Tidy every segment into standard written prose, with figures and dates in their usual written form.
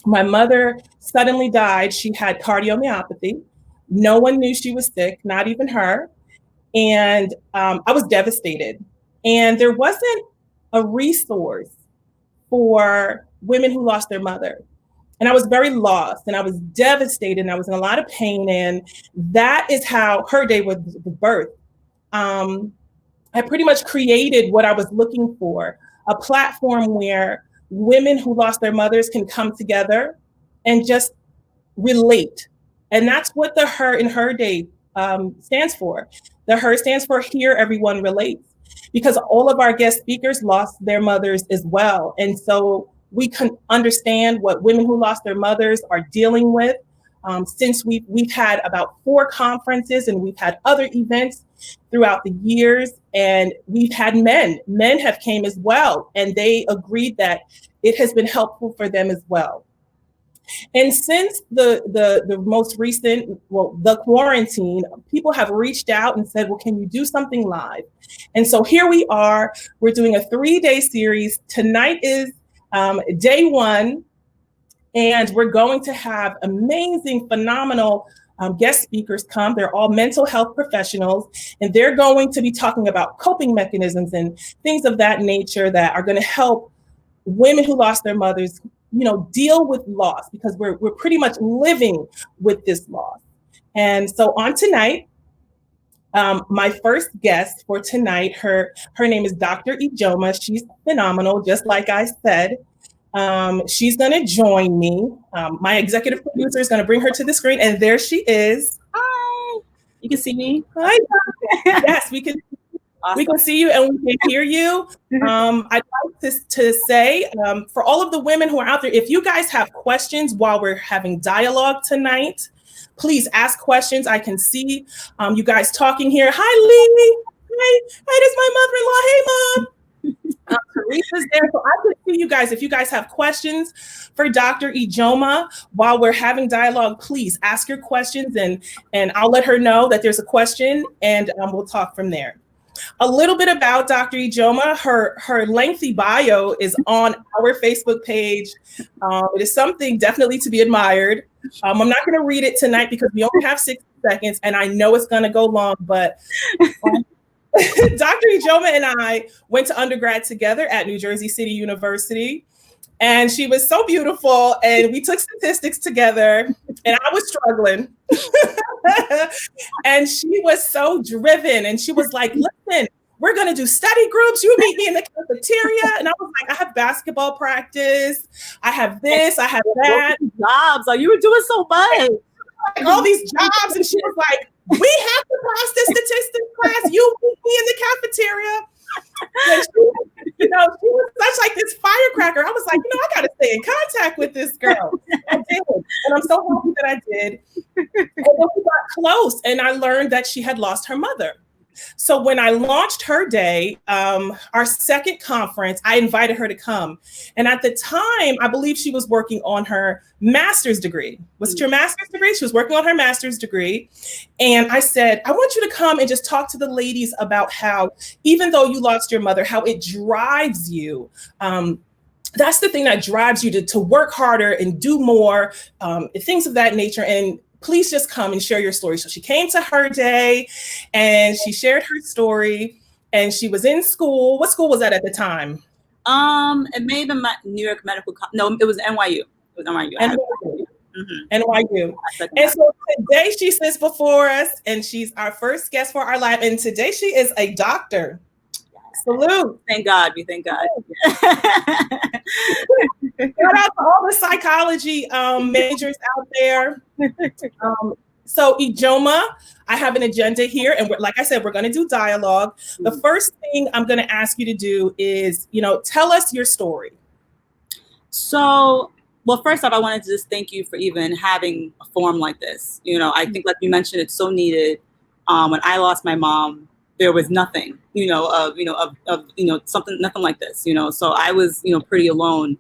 My mother suddenly died. She had cardiomyopathy. No one knew she was sick, not even her. And I was devastated. And there wasn't a resource for women who lost their mother. And I was very lost and I was devastated and I was in a lot of pain. And that is how Her Day was birthed. I pretty much created what I was looking for, a platform where women who lost their mothers can come together and just relate. And that's what the Her in Her Day stands for. The Her stands for Here Everyone Relates, because all of our guest speakers lost their mothers as well. And so we can understand what women who lost their mothers are dealing with. Since we've had about 4 conferences and we've had other events throughout the years, and we've had men have came as well, and they agreed that it has been helpful for them as well. And since the most recent, the quarantine, people have reached out and said, well, can you do something live? And so here we are, we're doing a 3-day series. Tonight is day 1, and we're going to have amazing, phenomenal guest speakers come. They're all mental health professionals, and they're going to be talking about coping mechanisms and things of that nature that are going to help women who lost their mothers, deal with loss, because we're pretty much living with this loss. And so on tonight, my first guest for tonight, her name is Dr. Ijeoma. She's phenomenal, just like I said. She's going to join me. My executive producer is going to bring her to the screen, and there she is. Hi. You can see me? Hi. Yes, we can. Awesome. We can see you and we can hear you. I'd like to say, for all of the women who are out there, if you guys have questions while we're having dialogue tonight, please ask questions. I can see you guys talking here. Hi, Lee. Hi, this is my mother-in-law. Hey, Mom. Teresa's there. So I can see you guys. If you guys have questions for Dr. Ijeoma while we're having dialogue, please ask your questions and I'll let her know that there's a question and we'll talk from there. A little bit about Dr. Ijeoma. Her lengthy bio is on our Facebook page. It is something definitely to be admired. I'm not going to read it tonight because we only have 60 seconds and I know it's going to go long, but Dr. Ijeoma and I went to undergrad together at New Jersey City University. And she was so beautiful, and we took statistics together, and I was struggling. And she was so driven, and she was like, listen, we're going to do study groups. You meet me in the cafeteria. And I was like, I have basketball practice. I have this, I have that. Jobs. Oh, you were doing so much. Like, all these jobs. And she was like, we have to pass this statistics class. You meet me in the cafeteria. And she was such like this firecracker. I was like, I got to stay in contact with this girl. I did. And I'm so happy that I did. And then we got close and I learned that she had lost her mother. So when I launched Her Day, our second conference, I invited her to come. And at the time, I believe she was working on her master's degree. Was it your master's degree? She was working on her master's degree. And I said, I want you to come and just talk to the ladies about how, even though you lost your mother, how it drives you. That's the thing that drives you to work harder and do more, things of that nature. And please just come and share your story. So she came to Her Day and she shared her story, and she was in school. What school was that at the time? It may have been New York Medical. No, it was NYU. It was NYU. NYU. And so today she sits before us, and she's our first guest for our live. And today she is a doctor. Salute. Thank God. We thank God. Shout out to all the psychology majors out there. So Ijeoma, I have an agenda here. And like I said, we're going to do dialogue. The first thing I'm going to ask you to do is, tell us your story. So, well, first off, I wanted to just thank you for even having a forum like this. I think, like you mentioned, it's so needed. When I lost my mom, there was nothing, something, nothing like this, So I was, pretty alone.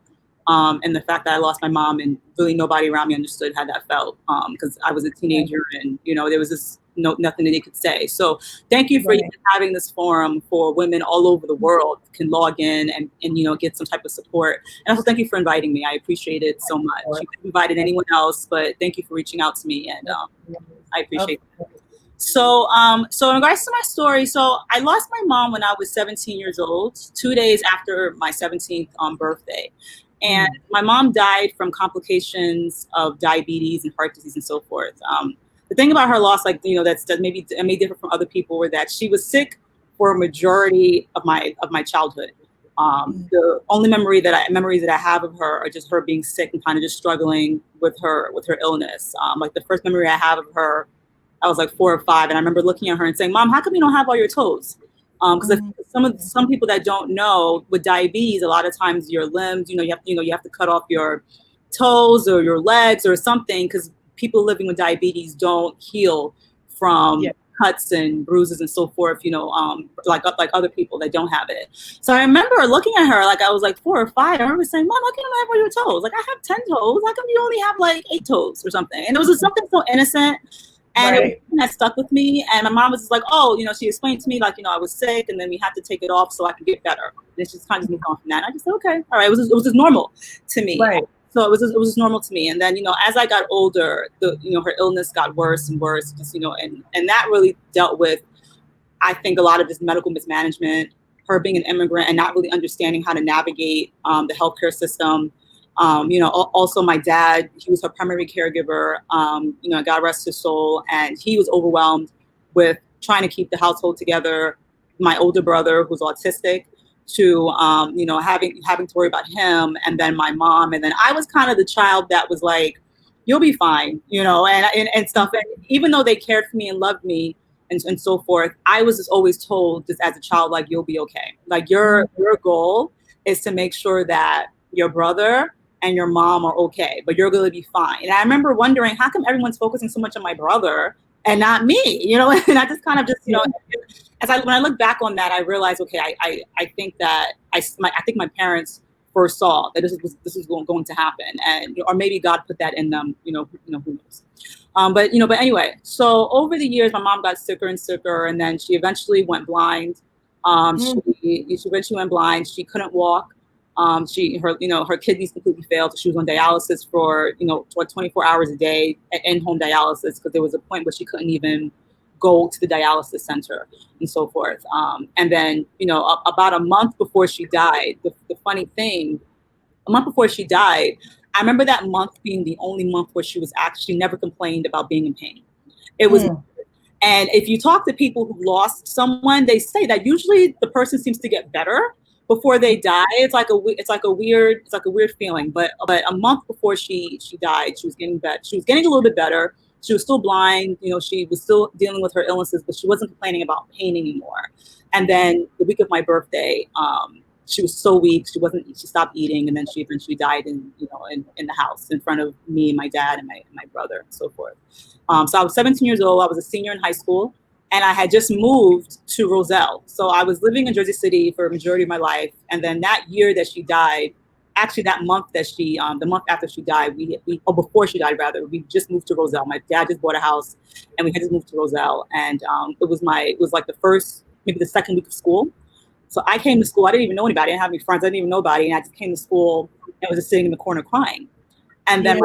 And the fact that I lost my mom and really nobody around me understood how that felt, because I was a teenager and, there was this nothing that they could say. So thank you for even having this forum for women all over the world can log in and get some type of support. And also thank you for inviting me. I appreciate it so much. You could have invited anyone else, but thank you for reaching out to me, and I appreciate it. So in regards to my story, so I lost my mom when I was 17 years old, 2 days after my 17th birthday. And my mom died from complications of diabetes and heart disease and so forth. The thing about her loss, that maybe it may differ from other people, were that she was sick for a majority of my childhood. The only memories that I have of her are just her being sick and kind of just struggling with her illness. Like the first memory I have of her, I was like 4 or 5, and I remember looking at her and saying, "Mom, how come you don't have all your toes?" Because some people that don't know, with diabetes, a lot of times your limbs, you have to cut off your toes or your legs or something, because people living with diabetes don't heal from cuts and bruises and so forth, like other people that don't have it. So I remember looking at her, like I was like 4 or 5. I remember saying, "Mom, how can you have all your toes? Like I have 10 toes. How come you only have like 8 toes or something?" And it was just something so innocent. And it was something that stuck with me. And my mom was just like, she explained to me, like, I was sick and then we had to take it off so I could get better. And she just kind of moved on from that. And I just said, okay, all right. It was just normal to me. Right. So it was just normal to me. And then, as I got older, her illness got worse and worse, just, and that really dealt with, I think, a lot of this medical mismanagement, her being an immigrant and not really understanding how to navigate the healthcare system. Also my dad, he was her primary caregiver, God rest his soul. And he was overwhelmed with trying to keep the household together. My older brother, who's autistic, to, having to worry about him, and then my mom. And then I was kind of the child that was like, "You'll be fine," and stuff. And even though they cared for me and loved me and so forth, I was just always told, just as a child, like, "You'll be okay. Like your goal is to make sure that your brother and your mom are okay, but you're going to be fine." And I remember wondering, how come everyone's focusing so much on my brother and not me? And I just kind of when I look back on that, I realized, okay, I think that I think my parents foresaw that this was going to happen, and or maybe God put that in them. Who knows? But anyway, so over the years, my mom got sicker and sicker, and then she eventually went blind. She eventually went blind. She couldn't walk. Her kidneys completely failed. So she was on dialysis for 24 hours a day, in-home dialysis, because there was a point where she couldn't even go to the dialysis center and so forth. And then, about a month before she died, the funny thing, a month before she died, I remember that month being the only month where she never complained about being in pain. It was, and if you talk to people who lost someone, they say that usually the person seems to get better before they die. It's like a weird feeling. But a month before she died, she was getting better. She was getting a little bit better. She was still blind. She was still dealing with her illnesses, but she wasn't complaining about pain anymore. And then the week of my birthday, she was so weak. She stopped eating, and then she eventually died in the house in front of me and my dad and my brother and so forth. So I was 17 years old. I was a senior in high school, and I had just moved to Roselle. So I was living in Jersey City for a majority of my life. And then that year that she died, actually that month that the month after she died, before she died rather, we just moved to Roselle. My dad just bought a house, and we had just moved to Roselle. And it was like maybe the second week of school. So I came to school. I didn't even know anybody. I didn't have any friends. I didn't even know anybody. And I just came to school and was just sitting in the corner crying. And then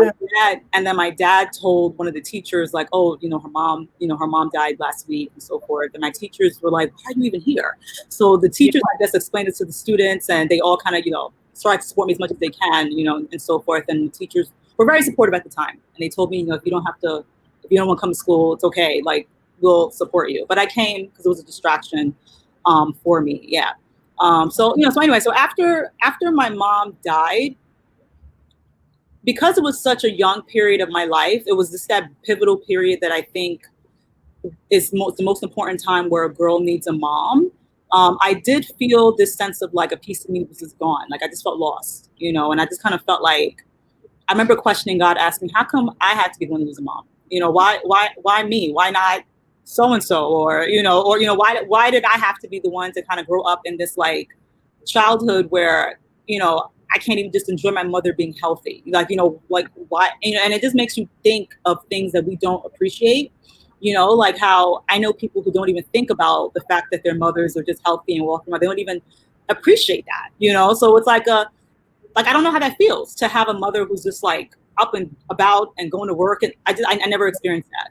my dad told one of the teachers, like, "Oh, her mom died last week," and so forth. And my teachers were like, "Why are you even here?" So the teachers, I guess, explained it to the students, and they all kind of, tried to support me as much as they can, and so forth. And the teachers were very supportive at the time. And they told me, if you don't want to come to school, it's okay. Like, we'll support you. But I came because it was a distraction for me. Yeah. So anyway, so after my mom died, because it was such a young period of my life, it was just that pivotal period that I think is the most important time where a girl needs a mom. I did feel this sense of like a piece of me was just gone. Like I just felt lost, and I just kind of felt like, I remember questioning God, asking, how come I had to be the one who was a mom? Why me? Why not so-and-so? Or why did I have to be the one to kind of grow up in this like childhood where, I can't even just enjoy my mother being healthy. Like, like why, and it just makes you think of things that we don't appreciate, like how I know people who don't even think about the fact that their mothers are just healthy and walking around. They don't even appreciate that, so it's like I don't know how that feels to have a mother who's just like up and about and going to work. And I never experienced that,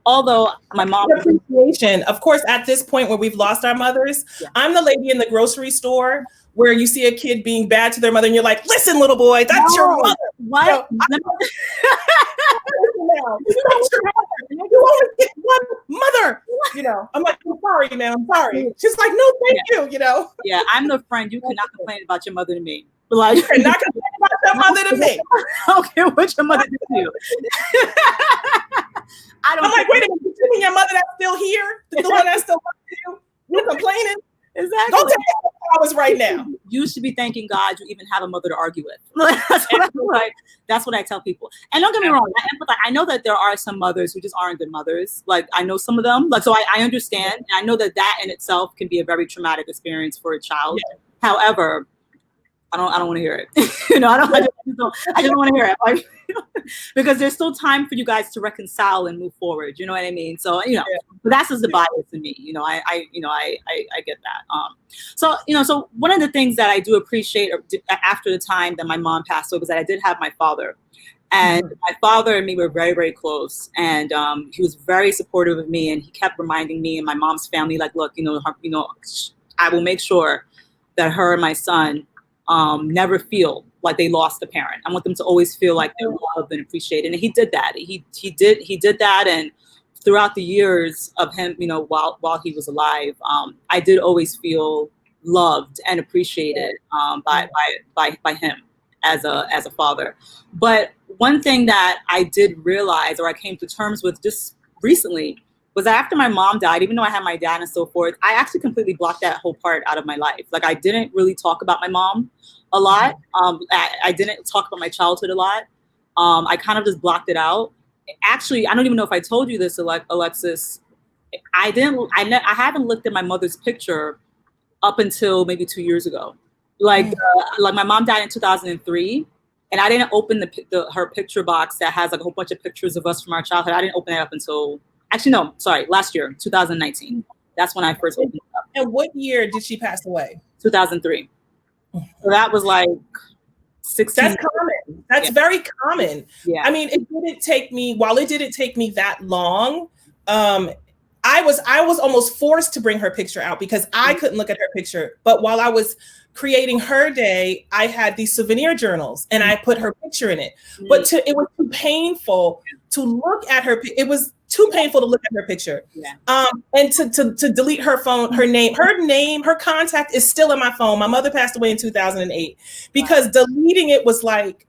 although my mom. Appreciation, of course, at this point where we've lost our mothers, I'm the lady in the grocery store where you see a kid being bad to their mother and you're like, listen, little boy, that's your mother. What? You only get one mother. I'm like, I'm sorry, man. I'm sorry. She's like, no, thank you. Yeah, I'm the friend. You cannot complain about your mother to me. Like, you're not complaining about your mother to me. I don't care what your mother did to you. I'm like, wait a minute, you mean your mother that's still here? The one that's still you? You complaining? Exactly. Don't take hours right now. You should be thanking God you even have a mother to argue with. That's what I tell people. And don't get me wrong, I empathize. I know that there are some mothers who just aren't good mothers. Like, I know some of them. Like, so I understand. And I know that in itself can be a very traumatic experience for a child. Yeah. However, I don't want to hear it. I just want to hear it. Like, because there's still time for you guys to reconcile and move forward. You know what I mean? So, but that's just the bias in me. I get that. So one of the things that I do appreciate after the time that my mom passed away was that I did have my father. And my father and me were very, very close. And he was very supportive of me. And he kept reminding me and my mom's family, like, look, I will make sure that her and my son never feel like they lost a parent. I want them to always feel like they're loved and appreciated. And he did that. He did that. And throughout the years of him, while he was alive, I did always feel loved and appreciated by him as a father. But one thing that I did realize, or I came to terms with just recently, was that after my mom died, even though I had my dad and so forth, I actually completely blocked that whole part out of my life. Like, I didn't really talk about my mom a lot. I didn't talk about my childhood a lot. I kind of just blocked it out. Actually, I don't even know if I told you this, Alexis. I haven't looked at my mother's picture up until maybe 2 years ago. Like my mom died in 2003. And I didn't open her picture box that has like a whole bunch of pictures of us from our childhood. I didn't open it up until, actually, no, sorry, last year, 2019. That's when I first opened it up. And what year did she pass away? 2003. So that was like 16. That's common. That's very common. Yeah. I mean, while it didn't take me that long, I was almost forced to bring her picture out because I couldn't look at her picture. But while I was creating her day, I had these souvenir journals and I put her picture in it. But it was too painful to look at her. It was too painful to look at her picture. Yeah. And to delete her phone, her name, her contact is still in my phone. My mother passed away in 2008 because deleting it was like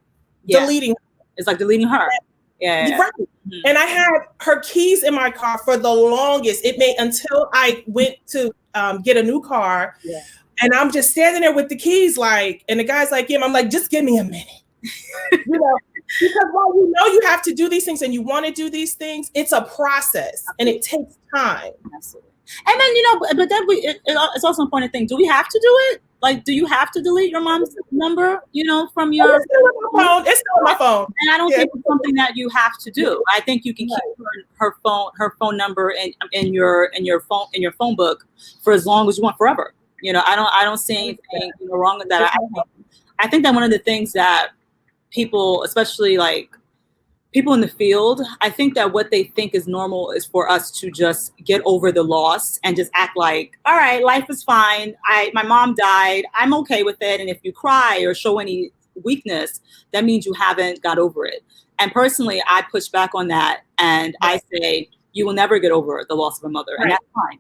deleting. It's like deleting her. Yeah. Right. Mm-hmm. And I had her keys in my car for the longest. Until I went to get a new car. Yeah. And I'm just standing there with the keys, and the guy's like, I'm like, just give me a minute. Because while you have to do these things and you want to do these things, it's a process and it takes time. Absolutely. And then, but then it's also an important thing. Do we have to do it? Like, do you have to delete your mom's number, from your It's still on my phone. It's still on my phone. And I don't think it's something that you have to do. I think you can keep her phone number in your phone book for as long as you want, forever. I don't see anything wrong with that. I think that one of the things that people, especially like people in the field, I think that what they think is normal is for us to just get over the loss and just act like, all right, life is fine. My mom died. I'm okay with it. And if you cry or show any weakness, that means you haven't got over it. And personally, I push back on that. And I say, you will never get over the loss of a mother. Right. And that's fine.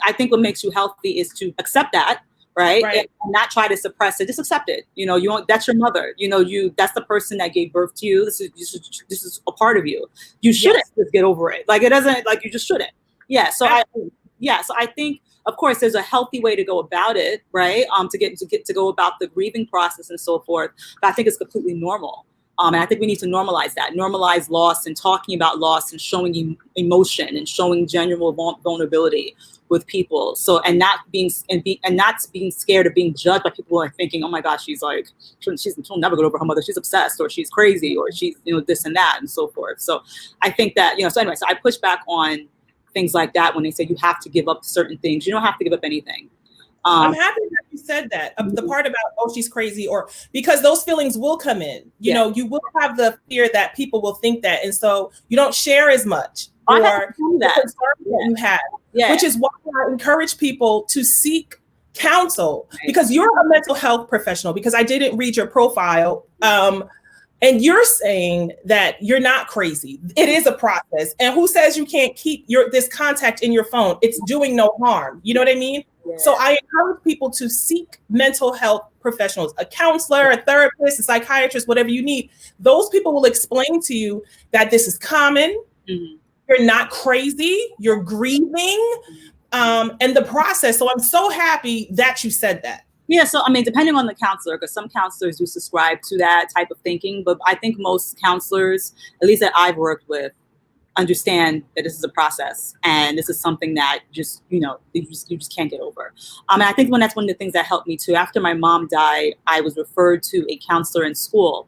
I think what makes you healthy is to accept that. Right. And not try to suppress it. Just accept it. That's your mother. That's the person that gave birth to you. This is a part of you. You shouldn't just get over it. Like, it doesn't, like, you just shouldn't. Yeah. So I think, of course, there's a healthy way to go about it, right? To go about the grieving process and so forth. But I think it's completely normal. And I think we need to normalize loss and talking about loss and showing emotion and showing genuine vulnerability with people. So, and not being scared of being judged by people who are thinking, oh my gosh, she'll never get over her mother. She's obsessed, or she's crazy, or she's, this and that and so forth. So I think that, so anyway, so I push back on things like that when they say you have to give up certain things. You don't have to give up anything. I'm happy that you said that. The part about, oh, she's crazy, or because those feelings will come in. You know, you will have the fear that people will think that. And so you don't share as much or the concern that you have, which is why I encourage people to seek counsel, because you're a mental health professional, because I didn't read your profile. And you're saying that you're not crazy. It is a process. And who says you can't keep this contact in your phone? It's doing no harm. You know what I mean? Yeah. So I encourage people to seek mental health professionals, a counselor, a therapist, a psychiatrist, whatever you need. Those people will explain to you that this is common. Mm-hmm. You're not crazy. You're grieving, and the process. So I'm so happy that you said that. Yeah, so I mean, depending on the counselor, because some counselors do subscribe to that type of thinking, but I think most counselors, at least that I've worked with, understand that this is a process and this is something that just, you just can't get over. And I think that's one of the things that helped me too. After my mom died, I was referred to a counselor in school.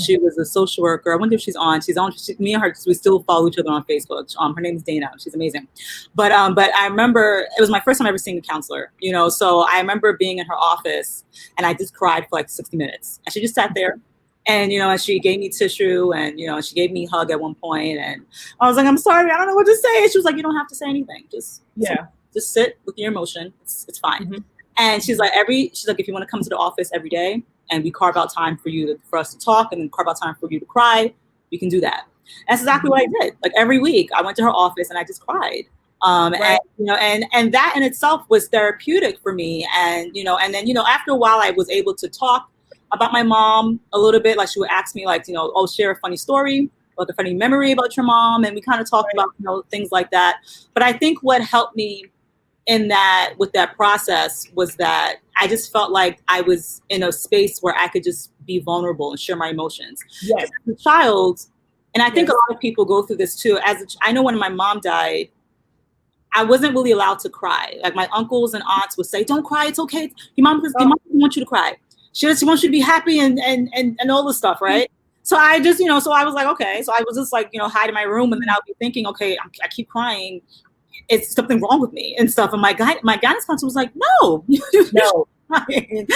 She was a social worker. I wonder if she's on. Me and her, we still follow each other on Facebook. Her name is Dana. She's amazing. But I remember it was my first time ever seeing a counselor, so I remember being in her office and I just cried for like 60 minutes. And she just sat there. And, and she gave me tissue and, she gave me a hug at one point. And I was like, I'm sorry, I don't know what to say. She was like, you don't have to say anything. Just sit with your emotion. It's fine. Mm-hmm. And she's like, if you want to come to the office every day and we carve out time for us to talk and then carve out time for you to cry, we can do that. And that's exactly what I did. Like every week I went to her office and I just cried. Right. And that in itself was therapeutic for me. And, and then, after a while I was able to talk about my mom a little bit. Like she would ask me like, share a funny story, like a funny memory about your mom. And we kind of talked about, things like that. But I think what helped me with that process was that I just felt like I was in a space where I could just be vulnerable and share my emotions. Yes. As a child, and I think a lot of people go through this too. I know when my mom died, I wasn't really allowed to cry. Like my uncles and aunts would say, don't cry, it's okay. Your mom doesn't want you to cry. She wants you to be happy and all this stuff, right? So I just, so I was like, okay. So I was just like, hide in my room, and then I would be thinking, okay, I keep crying. It's something wrong with me and stuff. And my guidance counselor was like, no. No. Absolutely.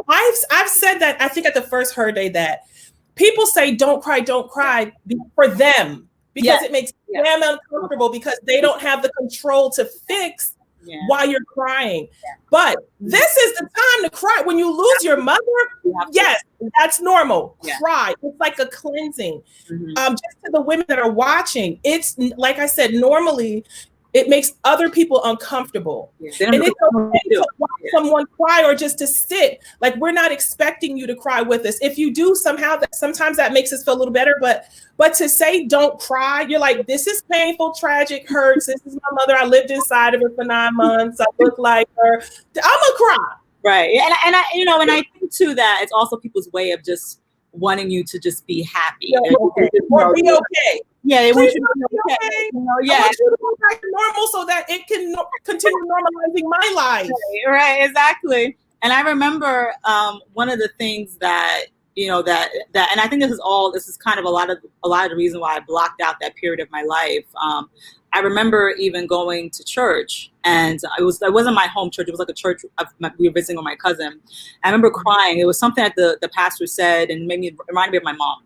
I've said that, I think at the first Her Day, that people say, don't cry for them, because it makes them uncomfortable, because they don't have the control to fix why you're crying. But this is the time to cry. When you lose your mother, yes, that's normal. Cry. It's like a cleansing. Mm-hmm. Just to the women that are watching, it's like I said, normally it makes other people uncomfortable. And it's okay to watch someone cry or just to sit. Like, we're not expecting you to cry with us. If you do, sometimes that makes us feel a little better. But to say don't cry, you're like, this is painful, tragic, hurts. This is my mother. I lived inside of her for 9 months. I look like her. I'm gonna cry. Right. And I think too that it's also people's way of just wanting you to just be happy. Or be okay. Yeah, they want you to be okay. I want you to go back to normal so that it can continue normalizing my life. Right, exactly. And I remember one of the things that, that and I think this is kind of a lot of the reason why I blocked out that period of my life. I remember even going to church, and it wasn't my home church. It was like a church we were visiting with my cousin. I remember crying. It was something that the pastor said and reminded me of my mom.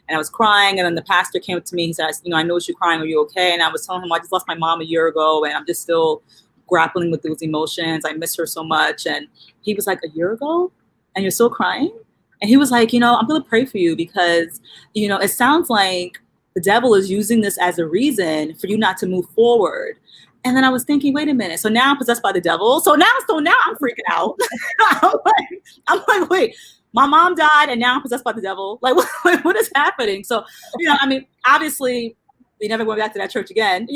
And I was crying, and then the pastor came up to me and said, I know you're crying. Are you okay? And I was telling him, I just lost my mom a year ago, and I'm just still grappling with those emotions. I miss her so much. And he was like, a year ago? And you're still crying? And he was like, I'm going to pray for you, because, it sounds like the devil is using this as a reason for you not to move forward. And then I was thinking, wait a minute. So now I'm possessed by the devil. So now I'm freaking out. I'm like, wait. My mom died, and now I'm possessed by the devil. Like, what is happening? So, obviously, we never went back to that church again.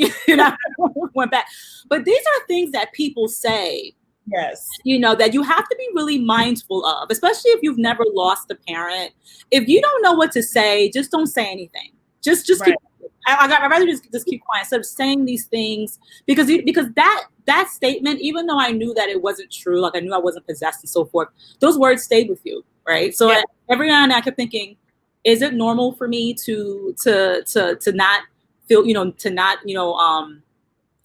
Went back. But these are things that people say Yes. You know, that you have to be really mindful of, especially if you've never lost a parent. If you don't know what to say, just don't say anything. Just Right. keep. I'd rather just keep quiet instead of saying these things, because that statement, even though I knew that it wasn't true, like I knew I wasn't possessed and so forth, those words stayed with you, right? So every now and then I kept thinking, is it normal for me to not feel, to not,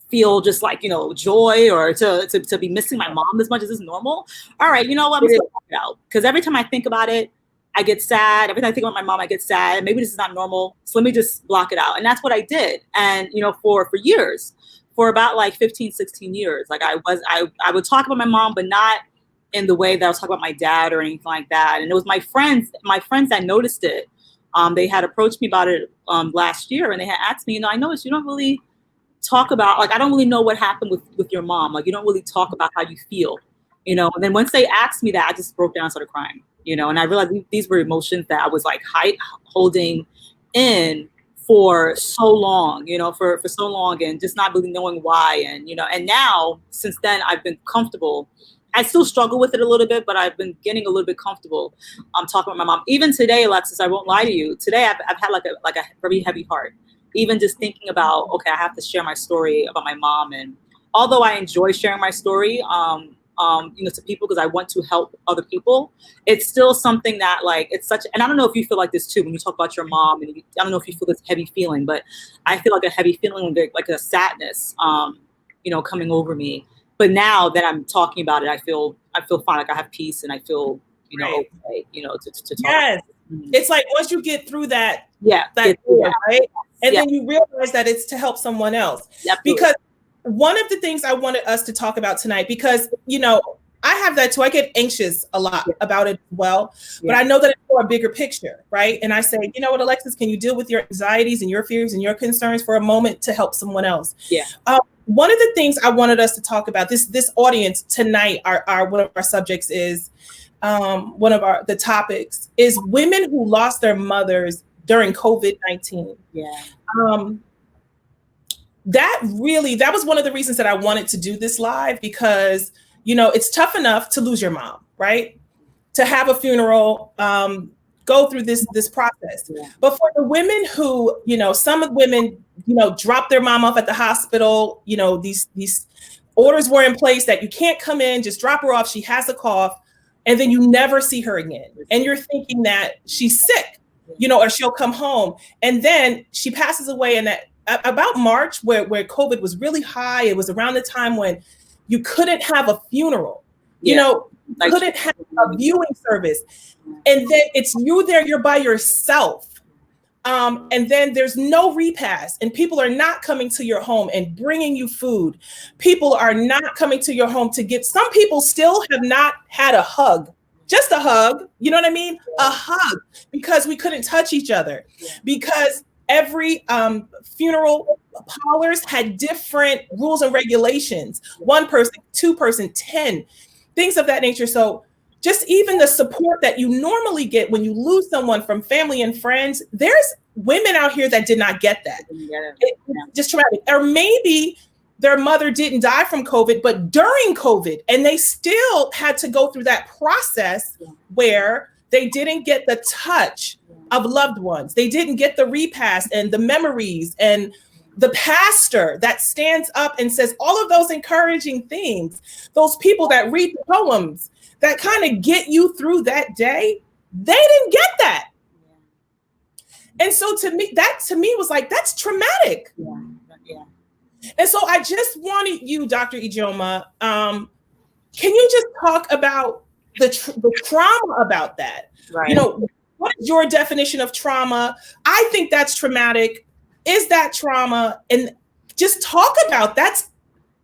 feel just like, joy, or to be missing my mom as much? As is normal? All right, you know what? I'm just gonna block it out, because every time I think about it, I get sad. Every time I think about my mom, I get sad. Maybe this is not normal, so let me just block it out. And that's what I did. And for years, for about like 15, 16 years, like I would talk about my mom, but not in the way that I was talking about my dad or anything like that. And it was my friends that noticed it. They had approached me about it last year, and they had asked me, I noticed you don't really talk about, like, I don't really know what happened with your mom. Like, you don't really talk about how you feel, And then once they asked me that, I just broke down and started crying, and I realized these were emotions that I was like holding in for so long, for so long, and just not really knowing why. And now, since then, I've been comfortable. I still struggle with it a little bit, but I've been getting a little bit comfortable talking about my mom. Even today, Alexis, I won't lie to you. Today, I've had like a very heavy heart. Even just thinking about, okay, I have to share my story about my mom. And although I enjoy sharing my story, to people, because I want to help other people, it's still something that, like, it's such, and I don't know if you feel like this too, when you talk about your mom, and I don't know if you feel this heavy feeling, but I feel like a heavy feeling, like a sadness, coming over me. But now that I'm talking about it, I feel fine. Like I have peace, and I feel, right. okay, to talk. Yes. It's like once you get through that, that right? And then you realize that it's to help someone else. Absolutely. Because one of the things I wanted us to talk about tonight, because, I have that too. I get anxious a lot about it as well, but I know that it's for a bigger picture, right? And I say, you know what, Alexis, can you deal with your anxieties and your fears and your concerns for a moment to help someone else? Yeah. One of the things I wanted us to talk about, this audience tonight, our one of our subjects is, one of the topics is women who lost their mothers during COVID-19. Yeah. That was one of the reasons that I wanted to do this live, because, it's tough enough to lose your mom, right? To have a funeral, go through this process. Yeah. But for the women who, some of the women, drop their mom off at the hospital, these orders were in place that you can't come in, just drop her off. She has a cough, and then you never see her again. And you're thinking that she's sick, or she'll come home. And then she passes away in about March, where COVID was really high. It was around the time when you couldn't have a funeral, couldn't have a viewing service. And then it's you there, you're by yourself. And then there's no repast, and people are not coming to your home and bringing you food. People are not coming to your home some people still have not had a hug, just a hug. You know what I mean? A hug, because we couldn't touch each other, because every funeral parlors had different rules and regulations. 1 person, 2 person, 10, things of that nature. So just even the support that you normally get when you lose someone from family and friends, there's women out here that did not get that. It's just traumatic. Or maybe their mother didn't die from COVID, but during COVID, and they still had to go through that process where they didn't get the touch of loved ones. They didn't get the repast and the memories and the pastor that stands up and says all of those encouraging things. Those people that read the poems that kind of get you through that day, they didn't get that. And so to me was like, that's traumatic. Yeah. And so I just wanted you, Dr. Ijeoma, can you just talk about the trauma about that? Right. What is your definition of trauma? I think that's traumatic. Is that trauma? And just talk about that's,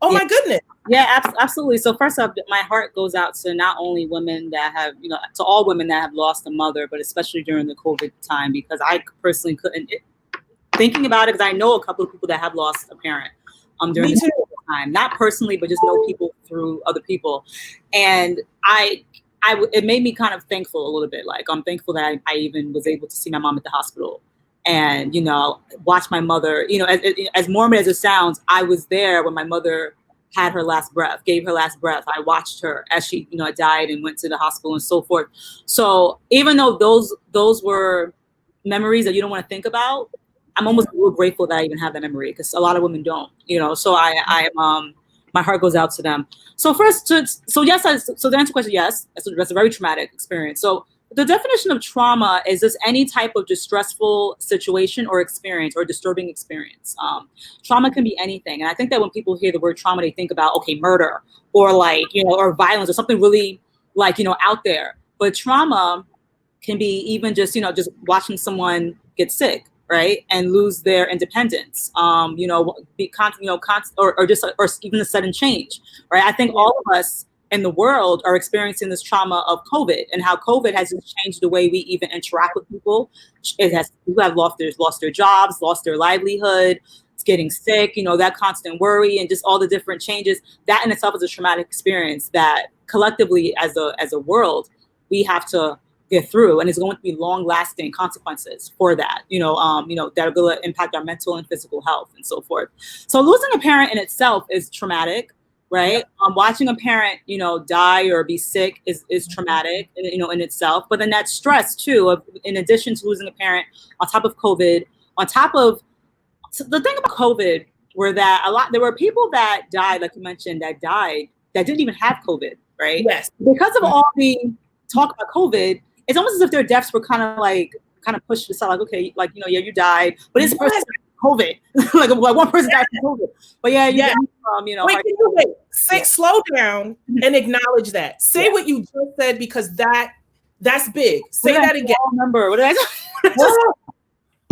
my goodness. Yeah, absolutely. So first off, my heart goes out to not only women that have, to all women that have lost a mother, but especially during the COVID time, because I personally couldn't, thinking about it, because I know a couple of people that have lost a parent during the COVID time, not personally, but just know people through other people. And it made me kind of thankful a little bit. Like, I'm thankful that I even was able to see my mom at the hospital and, watch my mother, as morbid as it sounds, I was there when my mother had her last breath, gave her last breath. I watched her as she, you know, died and went to the hospital and so forth. So even though those were memories that you don't want to think about, I'm almost a little grateful that I even have that memory, because a lot of women don't, you know. So my heart goes out to them. So first, so the answer to the question, yes, that's a very traumatic experience. So the definition of trauma is just any type of distressful situation or experience or disturbing experience. Trauma can be anything. And I think that when people hear the word trauma, they think about, okay, murder or like, you know, or violence or something really like, you know, out there. But trauma can be even just, you know, just watching someone get sick, right, and lose their independence, you know, or just or even a sudden change, right? I think all of us in the world are experiencing this trauma of COVID, and how COVID has changed the way we even interact with people. People have lost their jobs, lost their livelihood, getting sick, you know, that constant worry and just all the different changes. That in itself is a traumatic experience that collectively as a world we have to get through, and it's going to be long-lasting consequences for that, you know, that are going to impact our mental and physical health and so forth. So losing a parent in itself is traumatic, right? Watching a parent, you know, die or be sick is traumatic, you know, in itself. But then that stress too, of in addition to losing a parent, on top of COVID, on top of the thing about COVID, were that there were people that died, like you mentioned, that didn't even have COVID, right? Yes. Because of all the talk about COVID, it's almost as if their deaths were kind of pushed aside, like, okay, like, you know, yeah, you died, but this person died from COVID. like one person died from COVID. But yeah, you died from, you know. Wait. Slow down and acknowledge that. Say what you just said, because that's big. Say that again. Remember what did I say?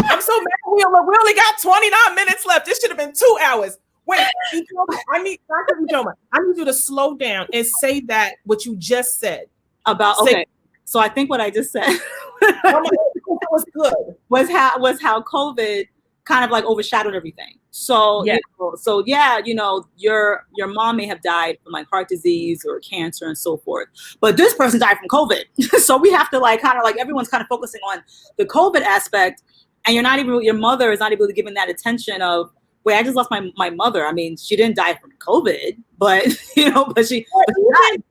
I'm so mad. We only got 29 minutes left. This should have been 2 hours. Wait, I need you to slow down and say that what you just said. Okay. So I think what I just said was good. Was how COVID kind of like overshadowed everything. So you know, your mom may have died from like heart disease or cancer and so forth, but this person died from COVID. So we have to like kind of like everyone's kind of focusing on the COVID aspect, and your mother is not even really giving that attention of, wait, I just lost my mother. I mean, she didn't die from COVID, but you know, but she died.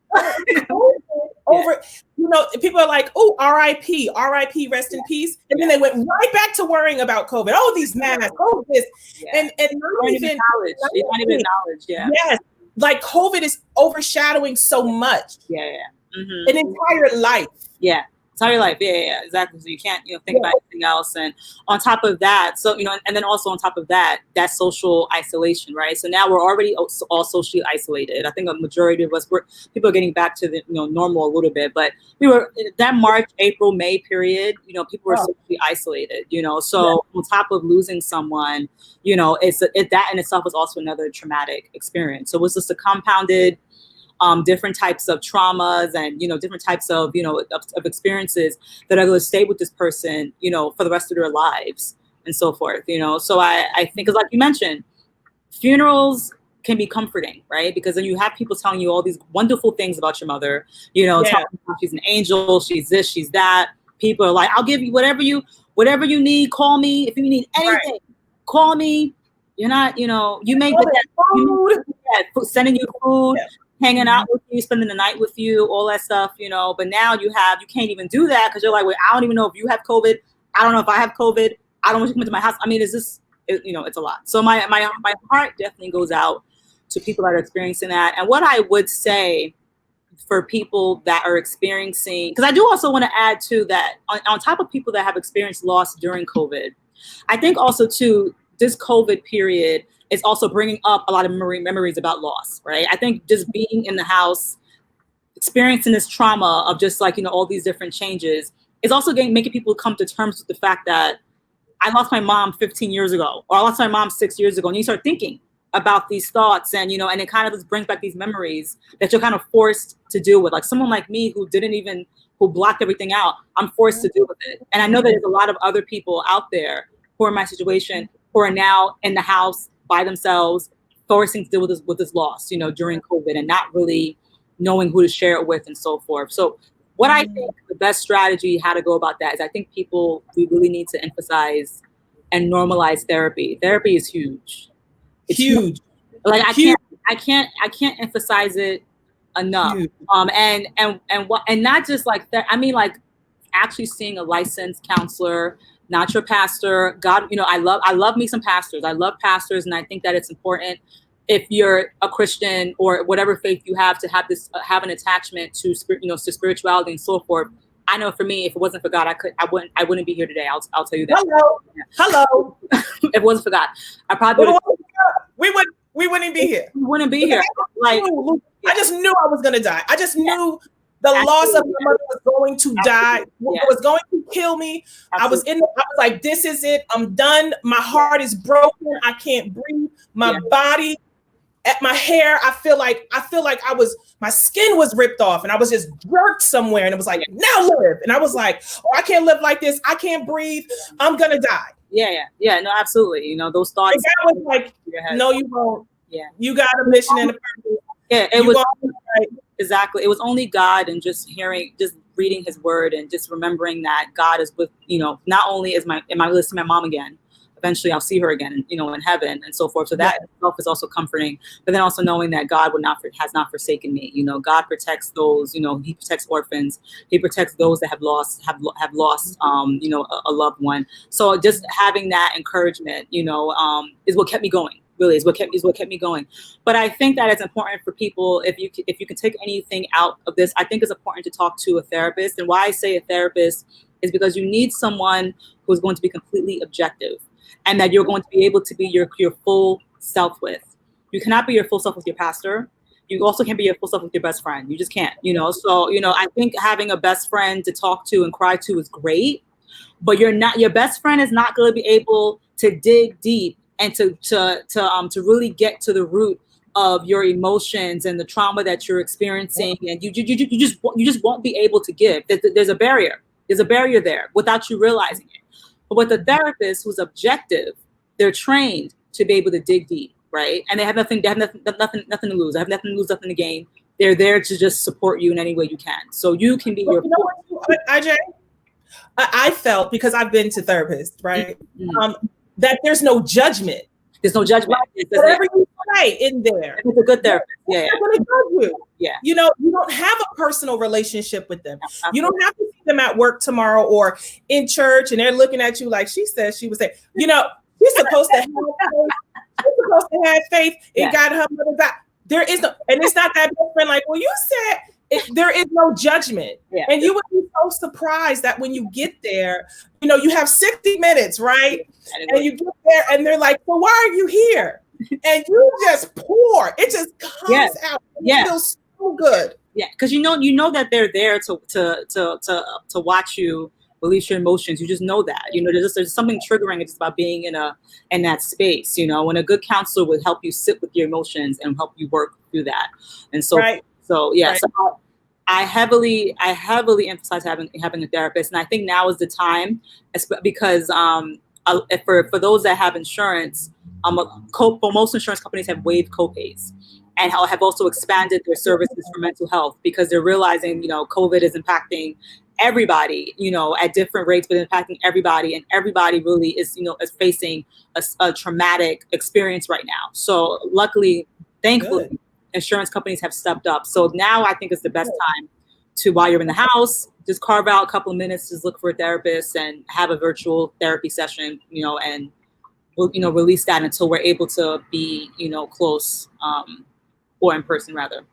You know, people are like, oh, RIP, rest in peace. And then they went right back to worrying about COVID. Oh, these masks, oh, this. And not even knowledge. Yes. Like COVID is overshadowing so much. Mm-hmm. An entire life. Entire life. Exactly. So you can't, you know, think about anything else. And on top of that, so, you know, and then also on top of that social isolation, right? So now we're already all socially isolated. I think a majority of us, people are getting back to the, you know, normal a little bit, but we were that March, April, May period, you know, people were socially isolated, you know, so on top of losing someone, you know, that in itself was also another traumatic experience. So it was just a compounded different types of traumas and, you know, different types of, you know, of experiences that are going to stay with this person, you know, for the rest of their lives and so forth, you know. So I think, because like you mentioned, funerals can be comforting, right? Because then you have people telling you all these wonderful things about your mother, you know, telling you she's an angel, she's this, she's that. People are like, I'll give you whatever you need, call me. If you need anything, call me. You're not, you know, you make food, sending you food. Hanging out with you, spending the night with you, all that stuff, you know. But now you can't even do that, because you're like, wait, I don't even know if you have COVID. I don't know if I have COVID. I don't want you to come into my house. I mean, you know, it's a lot. So my heart definitely goes out to people that are experiencing that. And what I would say for people that are experiencing, because I do also want to add to that, on top of people that have experienced loss during COVID, I think also too, this COVID period is also bringing up a lot of memories about loss, right? I think just being in the house, experiencing this trauma of just like, you know, all these different changes is also making people come to terms with the fact that I lost my mom 15 years ago, or I lost my mom 6 years ago. And you start thinking about these thoughts, and, you know, and it kind of just brings back these memories that you're kind of forced to deal with. Like someone like me who blocked everything out, I'm forced to deal with it. And I know that there's a lot of other people out there who are in my situation, who are now in the house by themselves, forcing to deal with this loss, you know, during COVID, and not really knowing who to share it with and so forth. So what I think the best strategy, how to go about that, is I think we really need to emphasize and normalize therapy. Therapy is huge. It's huge. Like I can't emphasize it enough. And not just like that. I mean, like actually seeing a licensed counselor, not your pastor. God, I love me some pastors. I love pastors, and I think that it's important if you're a Christian or whatever faith you have to have an attachment to to spirituality and so forth. I know for me, if it wasn't for God, I wouldn't be here today. I'll tell you that. Hello. If it wasn't for God, I probably we wouldn't be here. We wouldn't be here. Like I just knew I was gonna die. I just knew the loss of my mother was going to die. It was going to kill me. I was like, this is it. I'm done. My heart is broken. I can't breathe. My body, at my hair, I feel like my skin was ripped off and I was just jerked somewhere. And it was like, now live. And I was like, oh, I can't live like this. I can't breathe. I'm gonna die. Yeah. No, absolutely. Those thoughts. And God was like, no, you won't. Yeah. You got a mission and a purpose. Yeah, it was exactly. It was only God, and just reading His Word, and just remembering that God is with, not only am I listening to my mom again, eventually I'll see her again, in heaven and so forth. So that itself is also comforting. But then also knowing that God has not forsaken me. God protects those. He protects orphans. He protects those that have lost a loved one. So just having that encouragement, is what kept me going. Really is what kept me going. But I think that it's important for people, if you can take anything out of this, I think it's important to talk to a therapist. And why I say a therapist is because you need someone who's going to be completely objective, and that you're going to be able to be your full self with. You cannot be your full self with your pastor. You also can't be your full self with your best friend. You just can't. So I think having a best friend to talk to and cry to is great, but your best friend is not going to be able to dig deep and to really get to the root of your emotions and the trauma that you're experiencing, and you just won't be able to give. There's a barrier. There's a barrier there without you realizing it. But with a therapist who's objective, they're trained to be able to dig deep, right? And they have nothing to lose. They have nothing to lose, nothing to gain. They're there to just support you in any way you can. So you can be your. IJ, I felt, because I've been to therapists, right? Mm-hmm. That there's no judgment. There's no judgment. Whatever you say in there. It's a good therapist. They're going to judge you. Yeah. You don't have a personal relationship with them. Absolutely. You don't have to see them at work tomorrow or in church, and they're looking at you like she said she would say. She's supposed to have faith. She's supposed to have faith in God, her mother, God. There is no, and it's not that best friend like, well, you said. There is no judgment. Yeah. And you would be so surprised that when you get there, you have 60 minutes, right? And you get there and they're like, well, why are you here? And you just pour. It just comes out. It feels so good. Yeah, because you know that they're there to watch you release your emotions. You just know that. There's something triggering just about being in that space. When a good counselor would help you sit with your emotions and help you work through that. And so So yeah, so I heavily emphasize having a therapist, and I think now is the time, because for those that have insurance, most insurance companies have waived copays, and have also expanded their services for mental health, because they're realizing COVID is impacting everybody at different rates, but impacting everybody, and everybody really is facing a traumatic experience right now. So luckily, thankfully. Good. Insurance companies have stepped up. So now I think it's the best time to, while you're in the house, just carve out a couple of minutes, just look for a therapist and have a virtual therapy session, and release that until we're able to be, close, or in person rather.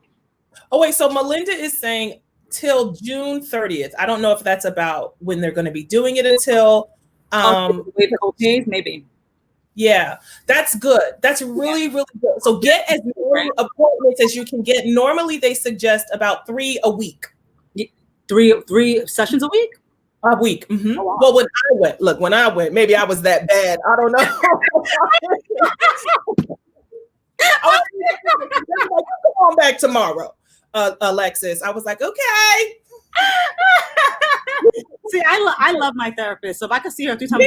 Oh, wait. So Melinda is saying till June 30th. I don't know if that's about when they're going to be doing it until. Maybe. Yeah, that's good. That's really, really good. So get as many appointments as you can get. Normally, they suggest about 3 a week. 3 sessions a week? A week. Mm-hmm. Oh, wow. Well, when I went, maybe I was that bad. I don't know. I was like, come on back tomorrow, Alexis. I was like, okay. See, I love my therapist. So if I could see her 3 times.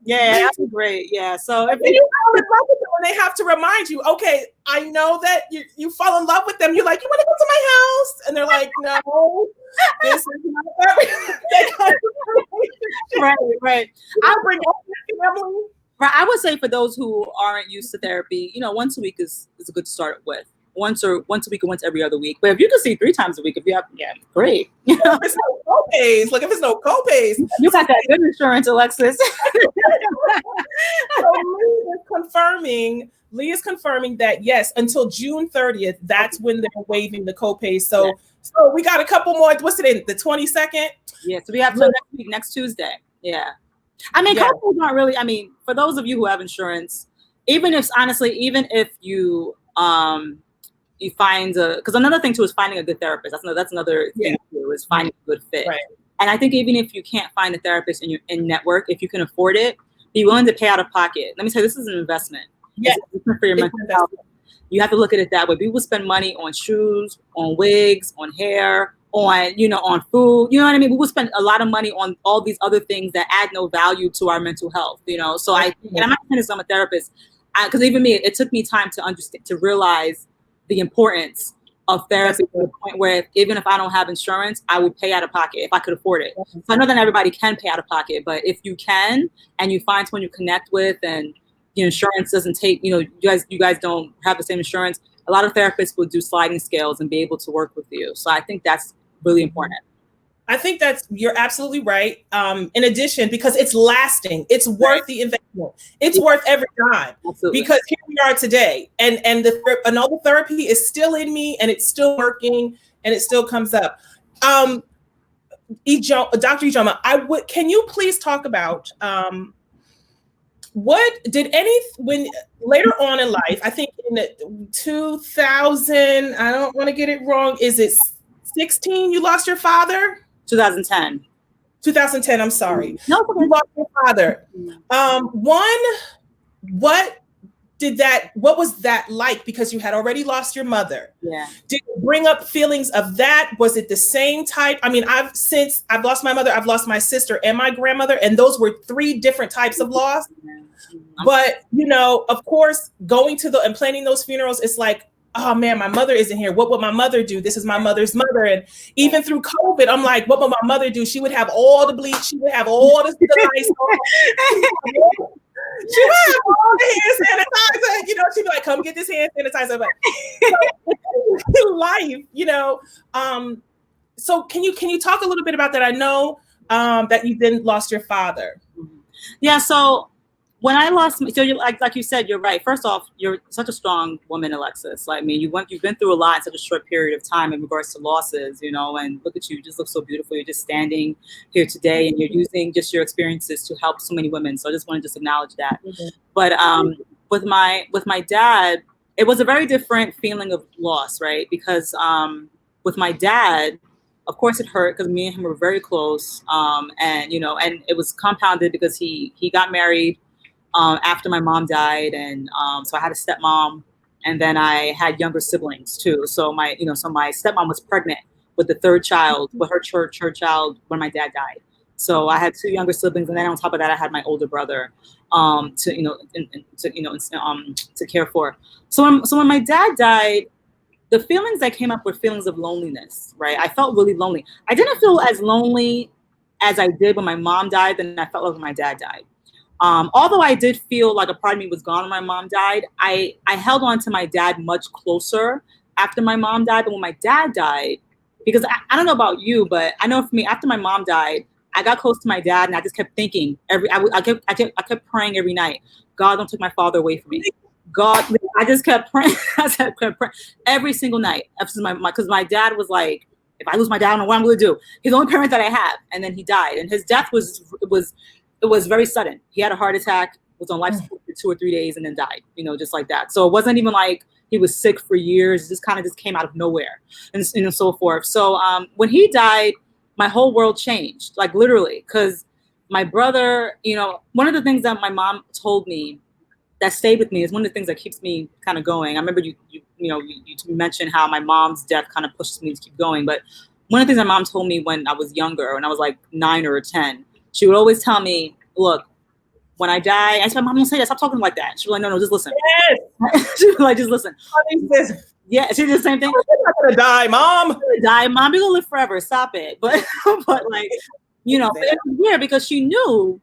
Yeah, that's great. Yeah. So if you fall in love with them, and they have to remind you, okay, I know that you fall in love with them. You're like, you want to go to my house? And they're like, no, this is not everything. Right. I'll bring all your family. Right. I would say for those who aren't used to therapy, once a week is a good start with. Once a week or once every other week. But if you can see 3 times a week, if you have, great. If it's no co-pays, look, if it's no co-pays. You got that good insurance, Alexis. So Lee is confirming that, yes, until June 30th, that's when they're waiving the co-pays. So we got a couple more. What's it in? The 22nd? Yeah, so we have till next week, next Tuesday. Yeah. I mean, co-pays aren't really, for those of you who have insurance, even if you you find because another thing too is finding a good therapist. That's another thing too, is finding a good fit. Right. And I think even if you can't find a therapist in your network, if you can afford it, be willing to pay out of pocket. Let me tell you, this is an investment. Yeah. For your mental health. You have to look at it that way. People spend money on shoes, on wigs, on hair, on food. You know what I mean? We will spend a lot of money on all these other things that add no value to our mental health. So and I'm not saying this, I'm a therapist, because even me, it took me time to understand, to realize the importance of therapy to the point where even if I don't have insurance, I would pay out of pocket if I could afford it. So I know that everybody can pay out of pocket, but if you can and you find someone you connect with and your insurance doesn't take, you guys don't have the same insurance, a lot of therapists will do sliding scales and be able to work with you. So I think that's really important. I think you're absolutely right. In addition, because it's lasting, it's worth the investment. It's worth every dime. Absolutely. Because here we are today, and all the therapy is still in me, and it's still working, and it still comes up. Dr. Ijeoma, can you please talk about when later on in life? I think in the 2000, I don't want to get it wrong. Is it 16? You lost your father. 2010. 2010. I'm sorry. No, you lost your father. What was that like? Because you had already lost your mother. Yeah. Did it bring up feelings of that? Was it the same type? I mean, I've lost my mother, I've lost my sister and my grandmother, and those were 3 different types of loss. But of course, going to and planning those funerals, it's like, oh man, my mother isn't here. What would my mother do? This is my mother's mother. And even through COVID, I'm like, what would my mother do? She would have all the bleach. She would have all the nice. She would have all the hand sanitizer. She'd be like, come get this hand sanitizer. But life, So can you talk a little bit about that? I know that you then lost your father. Yeah. So when I lost, like you said, you're right. First off, you're such a strong woman, Alexis. You've been through a lot in such a short period of time in regards to losses, and look at you, just look so beautiful. You're just standing here today and you're using just your experiences to help so many women. So I just want to acknowledge that. Mm-hmm. But with my dad, it was a very different feeling of loss, right? Because with my dad, of course it hurt because me and him were very close. And it was compounded because he got married after my mom died, and so I had a stepmom, and then I had younger siblings too. So my stepmom was pregnant with the 3rd child, with her child when my dad died. So I had 2 younger siblings, and then on top of that, I had my older brother to care for. So when my dad died, the feelings that came up were feelings of loneliness, right? I felt really lonely. I didn't feel as lonely as I did when my mom died than I felt like when my dad died. Although I did feel like a part of me was gone when my mom died, I held on to my dad much closer after my mom died than when my dad died. Because I don't know about you, but I know for me, after my mom died, I got close to my dad, and I just kept thinking I kept praying every night, God, don't take my father away from me. God, I just kept praying. I kept praying every single night. Because my dad was like, if I lose my dad, I don't know what I'm going to do. He's the only parent that I have, and then he died, and his death was very sudden. He had a heart attack, was on life support for 2 or 3 days, and then died, just like that. So it wasn't even like he was sick for years. It just kind of came out of nowhere and so forth. So when he died, my whole world changed, like literally, because my brother, one of the things that my mom told me that stayed with me is one of the things that keeps me kind of going. I remember you mentioned how my mom's death kind of pushes me to keep going. But one of the things my mom told me when I was younger, when I was like 9 or 10, she would always tell me, look, when I die, I said, Mom, don't say that. Stop talking like that. She was like, no, just listen. Yes. She was like, just listen. Yeah, she did the same thing. You're not going to die, Mom. You're going to live forever. Stop it. But like, it was weird because she knew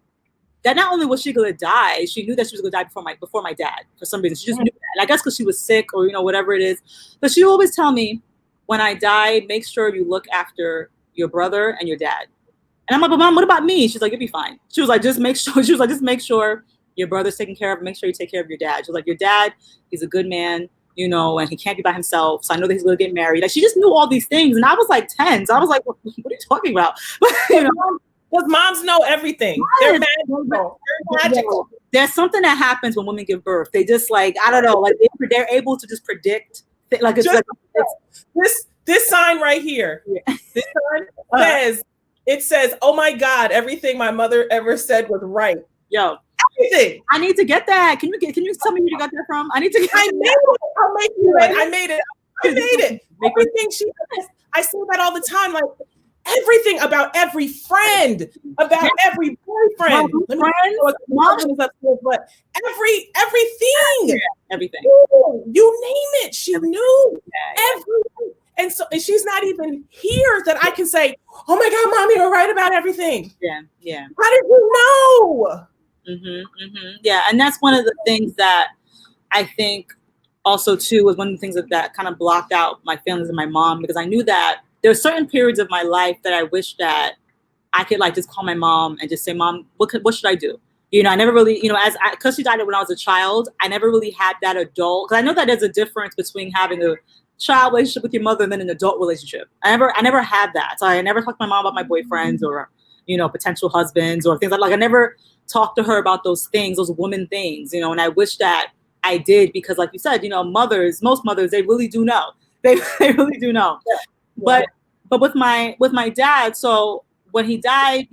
that not only was she going to die, she knew that she was going to die before my dad for some reason. She just knew that. And I guess because she was sick or, whatever it is. But she would always tell me, when I die, make sure you look after your brother and your dad. And I'm like, but Mom, what about me? She's like, you'll be fine. She was like, just make sure your brother's taken care of. Make sure you take care of your dad. She was like, your dad, he's a good man, and he can't be by himself. So I know that he's going to get married. Like, she just knew all these things. And I was like 10. So I was like, what are you talking about? Because moms know everything. They're magical. There's something that happens when women give birth. They just I don't know, they're able to just predict. This sign right here. Yeah. This sign says, "Oh my God, everything my mother ever said was right." Yo, everything. I need to get that. Can you tell me where you got that from? I need to get. I made it. I'll make you one. I made it. Everything she says. I say that all the time. Like, everything about every friend, about every boyfriend, but everything. Everything. You name it, she knew everything. And she's not even here that I can say, "Oh my God, Mom, you're right about everything." Yeah. How did you know? Yeah, and that's one of the things that I think also too was one of the things that kind of blocked out my feelings of my mom, because I knew that there were certain periods of my life that I wish that I could just call my mom and just say, "Mom, what should I do?" I never really, because she died when I was a child, I never really had that adult, because I know that there's a difference between having a child relationship with your mother and then an adult relationship. I never had that. So I never talked to my mom about my boyfriends or, potential husbands or things like I never talked to her about those things, those woman things, and I wish that I did, because like you said, most mothers, they really do know. They really do know. Yeah. But with my dad, so when he died,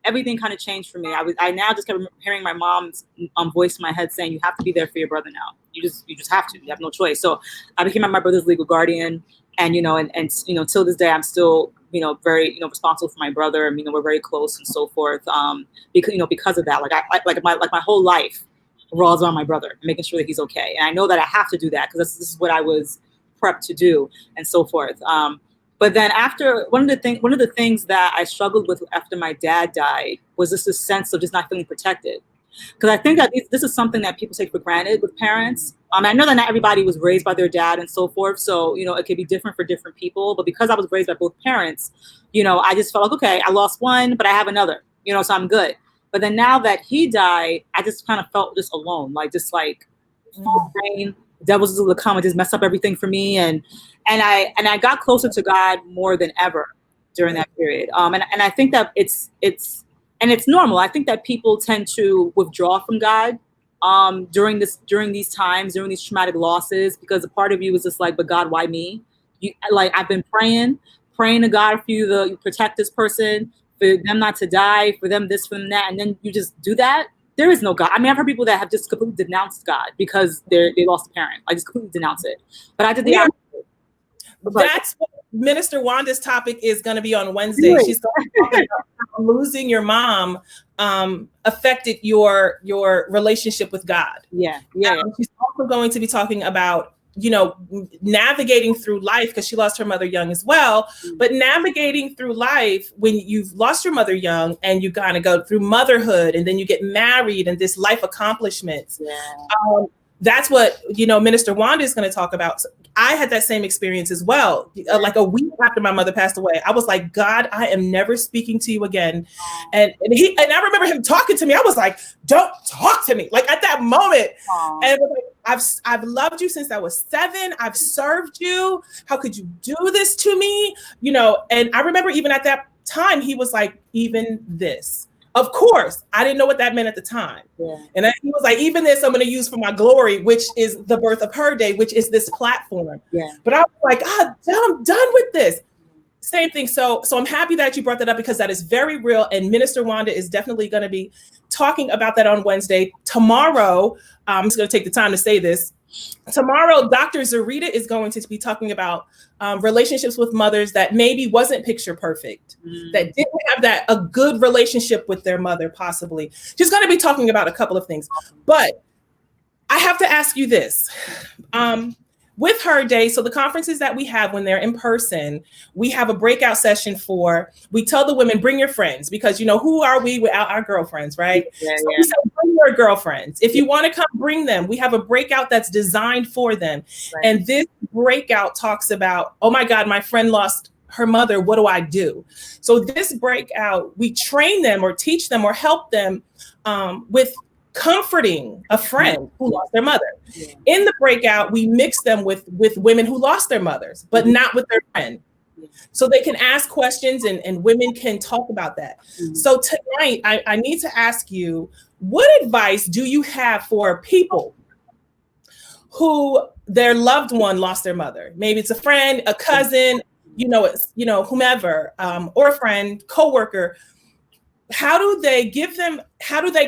everything kind of changed for me. I now just kept hearing my mom's voice in my head saying, "You have to be there for your brother now. You just have to. You have no choice." So I became my brother's legal guardian, and till this day I'm still very responsible for my brother. And we're very close and so forth. Because of that, my whole life revolves around my brother, making sure that he's okay. And I know that I have to do that because this is what I was prepped to do and so forth. But then after one of the things that I struggled with after my dad died was just this sense of just not feeling protected. Because I think that this is something that people take for granted with parents. I know that not everybody was raised by their dad and so forth. So, it could be different for different people. But because I was raised by both parents, I just felt like, okay, I lost one, but I have another, so I'm good. But then now that he died, I just kind of felt just alone, the devil's going to come and just mess up everything for me. And I got closer to God more than ever during that period. And I think that it's normal. I think that people tend to withdraw from God during these times, during these traumatic losses, because a part of you is just like, but God, why me? I've been praying to God for you to protect this person, for them not to die, for them this, for them that, and then you just do that. There is no God. I've heard people that have just completely denounced God because they lost a parent. I just completely denounce it. But I did the opposite. That's what Minister Wanda's topic is going to be on Wednesday. Really? She's going to talk about how losing your mom affected your relationship with God. Yeah. She's also going to be talking about navigating through life, because she lost her mother young as well, but navigating through life when you've lost your mother young and you kind of go through motherhood and then you get married and this life accomplishments. Yeah. That's what, Minister Wanda is going to talk about. So I had that same experience as well. Like a week after my mother passed away, I was like, God, I am never speaking to you again. And I remember him talking to me. I was like, don't talk to me. Like at that moment. Aww. And it was like, I've loved you since I was 7. I've served you. How could you do this to me? And I remember even at that time, he was like, even this. Of course, I didn't know what that meant at the time. Yeah. And he was like, even this I'm going to use for my glory, which is the birth of her day, which is this platform. Yeah. But I was like, I'm done with this. Same thing. So I'm happy that you brought that up, because that is very real. And Minister Wanda is definitely going to be talking about that on Wednesday. Tomorrow, I'm just going to take the time to say this. Tomorrow, Dr. Zarita is going to be talking about relationships with mothers that maybe wasn't picture perfect, that didn't have a good relationship with their mother, possibly. She's going to be talking about a couple of things. But I have to ask you this. with Her Day, so the conferences that we have when they're in person, we have a breakout session we tell the women, bring your friends, because, who are we without our girlfriends, right? Yeah, so we say, bring your girlfriends. If you want to come, bring them. We have a breakout that's designed for them. Right. And this breakout talks about, oh my God, my friend lost her mother. What do I do? So this breakout, we train them or teach them or help them with comforting a friend who lost their mother. Yeah. In the breakout, we mix them with women who lost their mothers, but not with their friend. So they can ask questions and women can talk about that. Mm-hmm. So tonight, I need to ask you, what advice do you have for people who their loved one lost their mother? Maybe it's a friend, a cousin, whomever, or a friend, coworker. How do they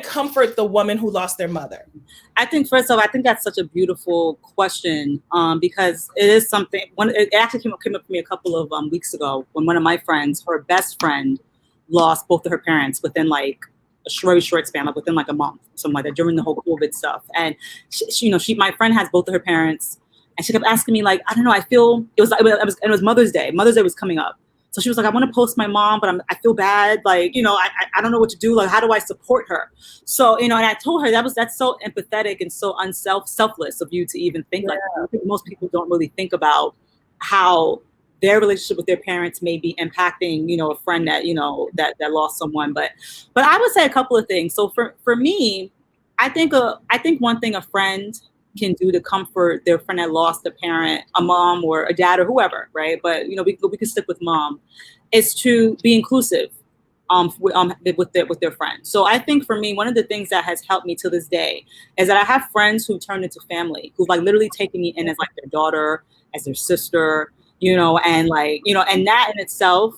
comfort the woman who lost their mother? I think, first of all, that's such a beautiful question, because it is something, it actually came up for me a couple of weeks ago when one of my friends, her best friend, lost both of her parents within like a very short span, like within like a month, something like that, during the whole COVID stuff. And my friend has both of her parents, and she kept asking me, like, I don't know, I feel, it was Mother's Day. Mother's Day was coming up. So she was like, I want to post my mom, but I feel bad. Like, I don't know what to do. Like, how do I support her? So, and I told her that's so empathetic and so selfless of you to even think like that. I think most people don't really think about how their relationship with their parents may be impacting, a friend that, that lost someone. But I would say a couple of things. So for me, I think one thing a friend can do to comfort their friend that lost a parent, a mom or a dad or whoever, right? But we can stick with mom, is to be inclusive with their friends. So I think for me, one of the things that has helped me to this day is that I have friends who turned into family, who've like literally taken me in as like their daughter, as their sister, and like, and that in itself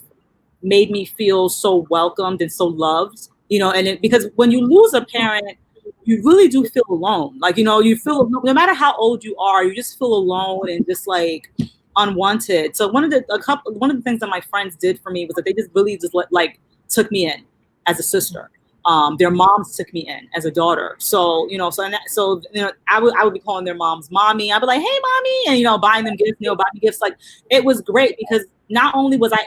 made me feel so welcomed and so loved, because when you lose a parent, you really do feel alone. Like, you feel, no matter how old you are, you just feel alone and just like unwanted. So one of the things that my friends did for me was that they just really just took me in as a sister. Their moms took me in as a daughter. So, I would be calling their moms mommy. I'd be like, hey mommy, and, buying them gifts, buying me gifts. Like, it was great because not only did I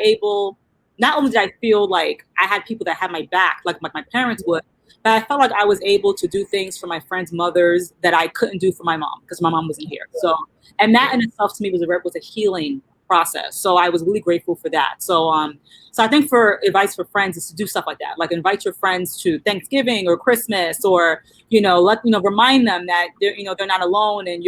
feel like I had people that had my back, like my parents would, but I felt like I was able to do things for my friends' mothers that I couldn't do for my mom because my mom wasn't here. So, and that in itself to me was a healing process. So I was really grateful for that. So, so I think for advice for friends is to do stuff like that, like invite your friends to Thanksgiving or Christmas, or remind them that they're not alone and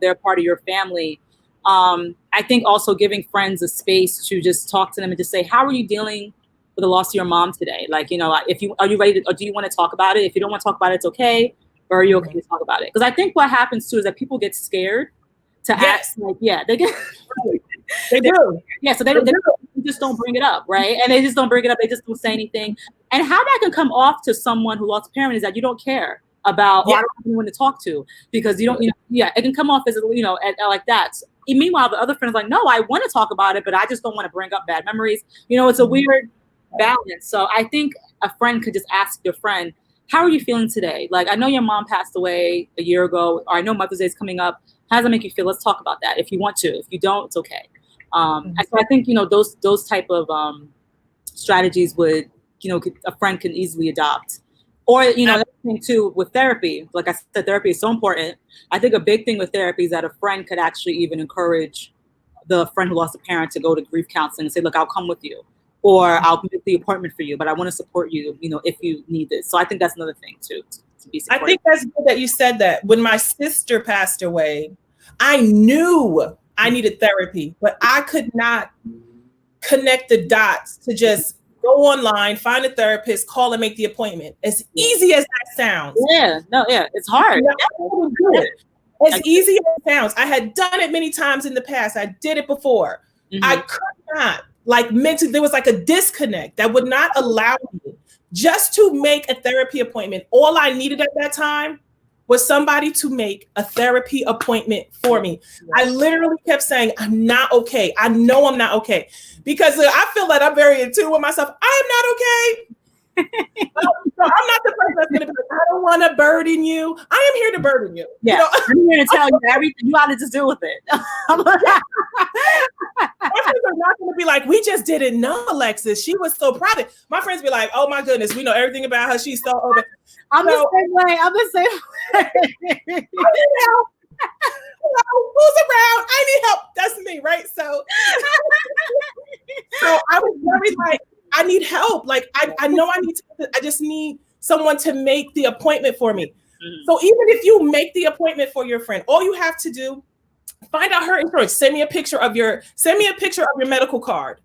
they're part of your family. I think also giving friends a space to just talk to them and just say, how are you dealing with the loss of your mom today? Like, are you ready to, or do you want to talk about it? If you don't want to talk about it, it's okay. Or are you okay to talk about it? Because I think what happens too is that people get scared to ask, like, they do. Yeah. So they just don't bring it up. Right. And they just don't bring it up. They just don't say anything. And how that can come off to someone who lost a parent is that you don't care about, or I don't have anyone to talk to, because you don't, it can come off as, like that. Meanwhile, the other friend is like, no, I want to talk about it, but I just don't want to bring up bad memories. It's a weird balance. So I think a friend could just ask their friend, how are you feeling today? Like, I know your mom passed away a year ago, or I know Mother's Day is coming up. How does that make you feel? Let's talk about that. If you want to, if you don't, it's okay. So I think, those type of strategies would, a friend can easily adopt. Or, another thing too with therapy, like I said, therapy is so important. I think a big thing with therapy is that a friend could actually even encourage the friend who lost a parent to go to grief counseling and say, look, I'll come with you, or I'll make the appointment for you, but I want to support you, if you need this. So I think that's another thing too, to be supportive. I think that's good that you said that. When my sister passed away, I knew I needed therapy, but I could not connect the dots to just go online, find a therapist, call and make the appointment. As easy as that sounds. It's hard. As easy as it sounds. I had done it many times in the past. I did it before. I could not, mentally, there was like a disconnect that would not allow me just to make a therapy appointment. All I needed at that time was somebody to make a therapy appointment for me. I literally kept saying, I'm not okay. I know I'm not okay. Because I feel that I'm very in tune with myself. I am not okay. So I'm not the person that's gonna be like, I don't want to burden you. I am here to burden you. Yeah, you know? I'm here to tell you everything. You ought to just deal with it. My friends are not going to be like, we just didn't know Alexis. She was so proud. My friends be like, oh my goodness, we know everything about her. She's so open. I'm the same way. I'm the same way. I need help. Who's around? I need help. That's me, right? So I was very like, I need help. Like I know I just need someone to make the appointment for me. So even if you make the appointment for your friend, all you have to do, find out her insurance. Send me a picture of your medical card.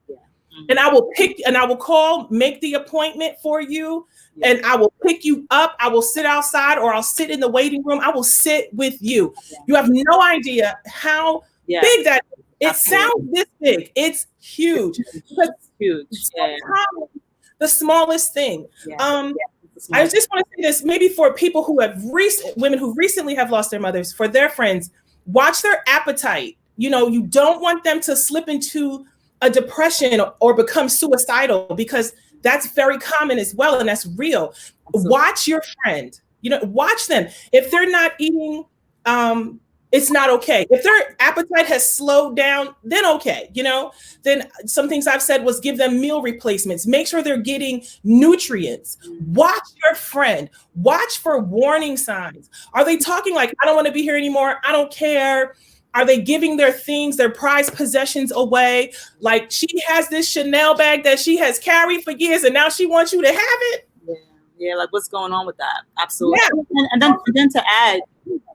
And I will call, make the appointment for you. And I will pick you up. I will sit outside or I'll sit in the waiting room. I will sit with you. You have no idea how big that is. It sounds this big. It's huge. It's huge. The smallest thing. I just want to say this, maybe for people who have women who recently have lost their mothers, for their friends, watch their appetite. You know, you don't want them to slip into a depression or become suicidal, because that's very common as well. And that's real. Absolutely. Watch your friend, watch them. If they're not eating, it's not okay. If their appetite has slowed down, then okay. Then some things I've said was give them meal replacements. Make sure they're getting nutrients. Watch your friend. Watch for warning signs. Are they talking like, I don't want to be here anymore? I don't care. Are they giving their things, their prized possessions away? Like, she has this Chanel bag that she has carried for years and now she wants you to have it? Yeah, like what's going on with that? Absolutely. Yeah. And then to add,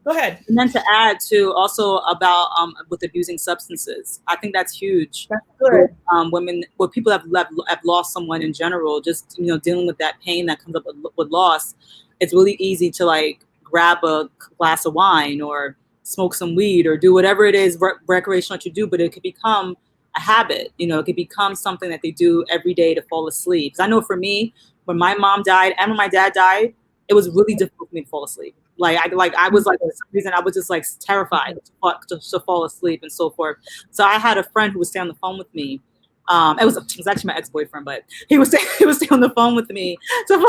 go ahead. And then to add to also about with abusing substances, I think that's huge. That's good. Women, people have lost someone in general, just dealing with that pain that comes up with loss. It's really easy to like grab a glass of wine or smoke some weed or do whatever it is recreational that you do, but it could become a habit. It could become something that they do every day to fall asleep. Because I know for me, when my mom died and when my dad died, it was really difficult for me to fall asleep. I was like, for some reason, I was just like terrified to fall asleep and so forth. So I had a friend who would stay on the phone with me. It was actually my ex-boyfriend, but he would stay on the phone with me. So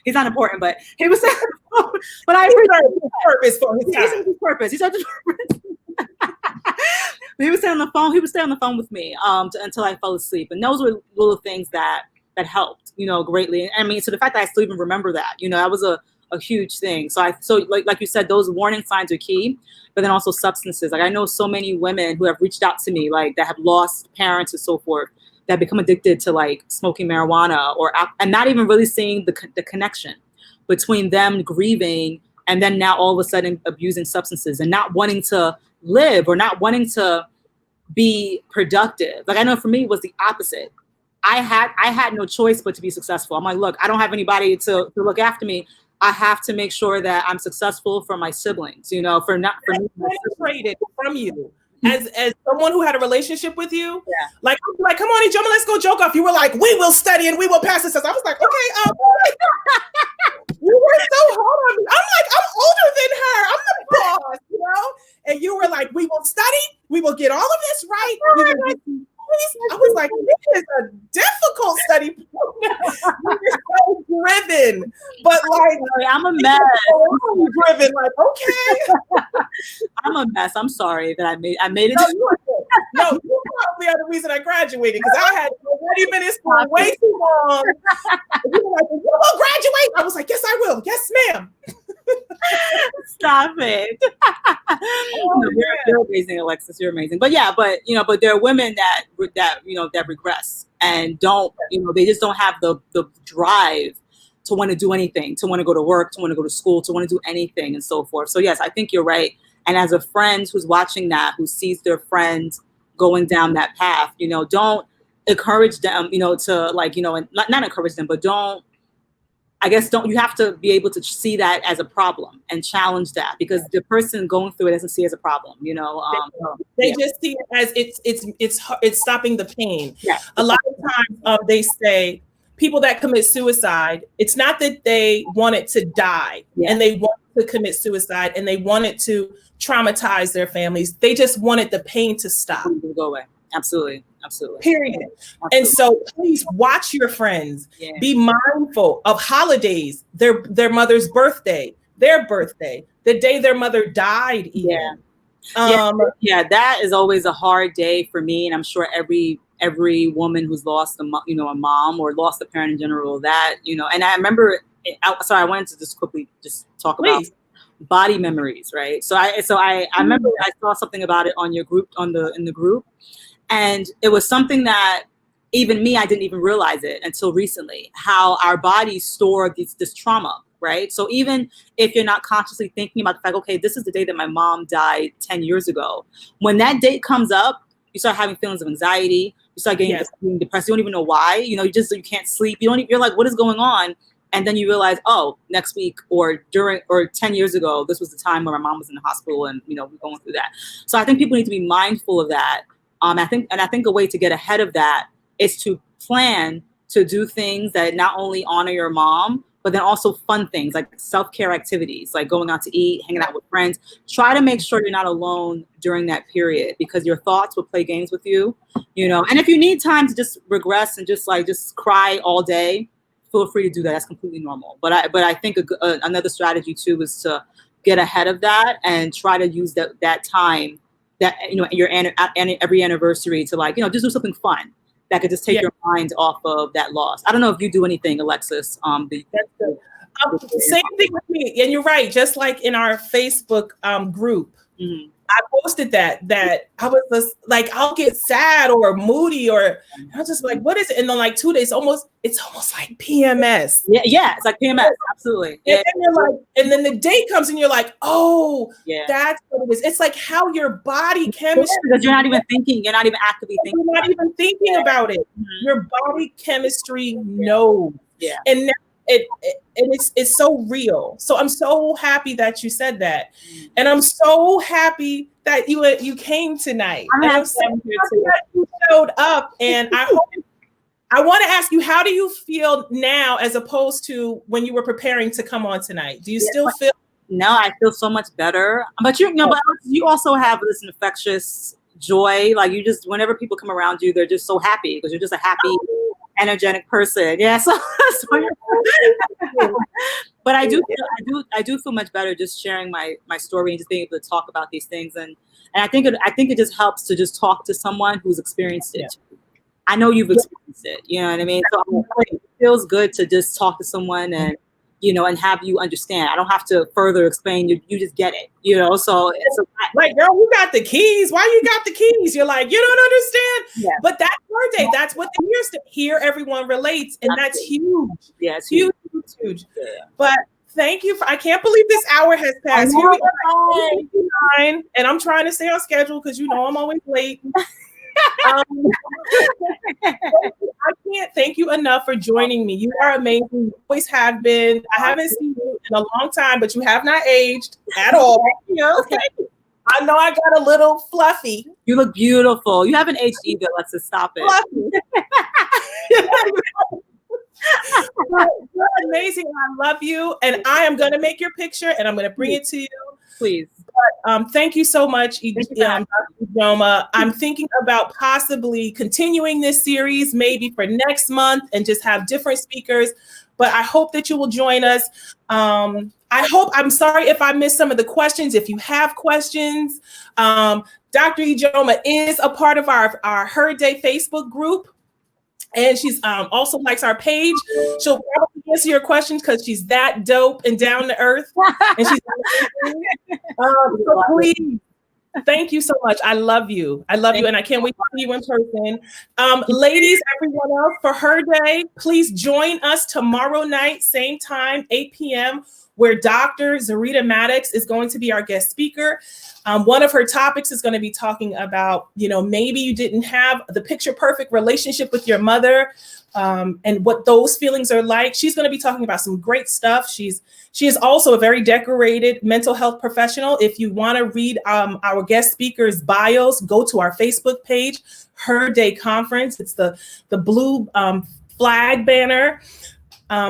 he's not important, but he was stay on the phone. But I appreciate his purpose for his time. His purpose. He's his purpose. He would stay on the phone. He would stay on the phone with me until I fell asleep. And those were little things that helped, greatly. I mean, so the fact that I still even remember that, that was a huge thing. So like you said, those warning signs are key, but then also substances. Like I know so many women who have reached out to me, like that have lost parents and so forth, that become addicted to like smoking marijuana and not even really seeing the connection between them grieving and then now all of a sudden abusing substances and not wanting to live or not wanting to be productive. Like I know for me it was the opposite. I had no choice but to be successful. I'm like, look, I don't have anybody to look after me. I have to make sure that I'm successful for my siblings, for me. Penetrated from you as someone who had a relationship with you. Yeah. Like come on, Ijeoma, let's go joke off. You were like, we will study and we will pass this test. I was like, okay, you were so hard on me. I'm like, I'm older than her. I'm the boss, And you were like, we will study. We will get all of this right. We will get I was like, this is a difficult study. You're so driven, but like I'm a mess. Driven, like okay. I'm a mess. I'm sorry that I made it. No, you probably are the reason I graduated because I had already been in school way too long. And you were like, you will graduate. I was like, yes, I will. Yes, ma'am. Stop it. You're amazing, Alexis. You're amazing. But yeah, but there are women that regress and don't, they just don't have the drive to want to do anything, to want to go to work, to want to go to school, to want to do anything and so forth. So yes, I think you're right. And as a friend who's watching that, who sees their friend going down that path, don't encourage them, to like, and not encourage them, but you have to be able to see that as a problem and challenge that because the person going through it doesn't see it as a problem, They just see it as it's stopping the pain. Yeah. A lot of times they say people that commit suicide, it's not that they wanted to die and they want to commit suicide and they wanted to traumatize their families. They just wanted the pain to stop. To go away. Absolutely. Period. Absolutely. And so please watch your friends. Yeah. Be mindful of holidays, their mother's birthday, their birthday, the day their mother died even. Yeah, that is always a hard day for me, and I'm sure every woman who's lost a mom or lost a parent in general, that, and I remember, sorry, I wanted to just quickly talk about body memories, right? So I remember I saw something about it on your group, in the group, and it was something that even me, I didn't even realize it until recently, how our bodies store this trauma, right? So even if you're not consciously thinking about the fact, okay, this is the day that my mom died 10 years ago, when that date comes up, you start having feelings of anxiety, you start getting depressed, you don't even know why, you can't sleep, you're like, what is going on? And then you realize, oh, next week or 10 years ago, this was the time where my mom was in the hospital, and we're going through that. So I think people need to be mindful of that. I think a way to get ahead of that is to plan to do things that not only honor your mom, but then also fun things like self-care activities, like going out to eat, hanging out with friends. Try to make sure you're not alone during that period, because your thoughts will play games with you, And if you need time to just regress and just cry all day, feel free to do that. That's completely normal. But I think another strategy too is to get ahead of that and try to use that time, that every anniversary to just do something fun that could just take your mind off of that loss. I don't know if you do anything, Alexis. Same thing with me, and you're right. Just like in our Facebook group, I posted that I was just like, I'll get sad or moody, or I was just like, what is it? And then 2 days, it's almost like PMS. Yeah, it's like PMS, absolutely. And then you're like, and then the date comes, and you're like, oh, that's what it is. It's like how your body chemistry. Because you're not even thinking, you're not even actively thinking. You're not even thinking about it. Your body chemistry knows. Yeah. And it's so real. So I'm so happy that you said that, and I'm so happy that you came tonight. I'm so happy that you showed up, and I want to ask you, how do you feel now as opposed to when you were preparing to come on tonight? Do you still feel? No, I feel so much better. But but you also have this infectious joy. Like, whenever people come around you, they're just so happy because you're just a happy, energetic person. Yeah. So but I do feel much better just sharing my story and just being able to talk about these things. And I think it just helps to just talk to someone who's experienced it. Yeah. I know you've experienced it. You know what I mean? So it feels good to just talk to someone and and have you understand. I don't have to further explain. You just get it. So it's like, girl, you got the keys. Why you got the keys? You're like, you don't understand. Yeah. But that's her day. That's what the years to hear everyone relates, and that's huge. Yeah, it's huge. Yeah. But thank you. I can't believe this hour has passed. Here we are, and I'm trying to stay on schedule because I'm always late. I can't thank you enough for joining me. You are amazing. You always have been. I haven't seen you in a long time, but you have not aged at all. Okay. I know I got a little fluffy. You look beautiful. You haven't aged either. Let's just stop it. You're amazing. I love you. And I am going to make your picture and I'm going to bring it to you. Please. But thank you so much, Ijeoma. I'm thinking about possibly continuing this series maybe for next month and just have different speakers. But I hope that you will join us. I'm sorry if I missed some of the questions. If you have questions, Dr. Ijeoma is a part of our Her Day Facebook group. And she's also likes our page. She'll probably answer your questions because she's that dope and down to earth. And she's so please, thank you so much. I love you. I love you. And I can't wait to see you in person. Ladies, everyone else, for Her Day, please join us tomorrow night, same time, 8 p.m., where Dr. Zarita Maddox is going to be our guest speaker. One of her topics is going to be talking about, maybe you didn't have the picture perfect relationship with your mother, and what those feelings are like. She's going to be talking about some great stuff. She is also a very decorated mental health professional. If you want to read our guest speakers' bios, go to our Facebook page, Her Day Conference. It's the blue flag banner.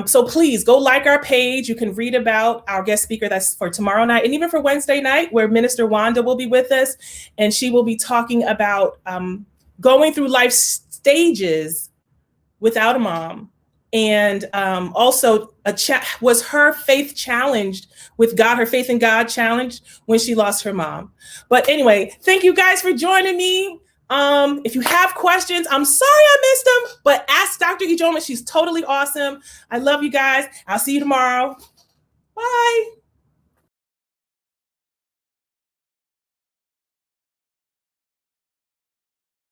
So please go like our page. You can read about our guest speaker that's for tomorrow night and even for Wednesday night, where Minister Wanda will be with us. And she will be talking about going through life stages without a mom. And also was her faith challenged with God, her faith in God challenged when she lost her mom. But anyway, thank you guys for joining me. If you have questions, I'm sorry I missed them, but ask Dr. Ijeoma. She's totally awesome. I love you guys. I'll see you tomorrow. Bye.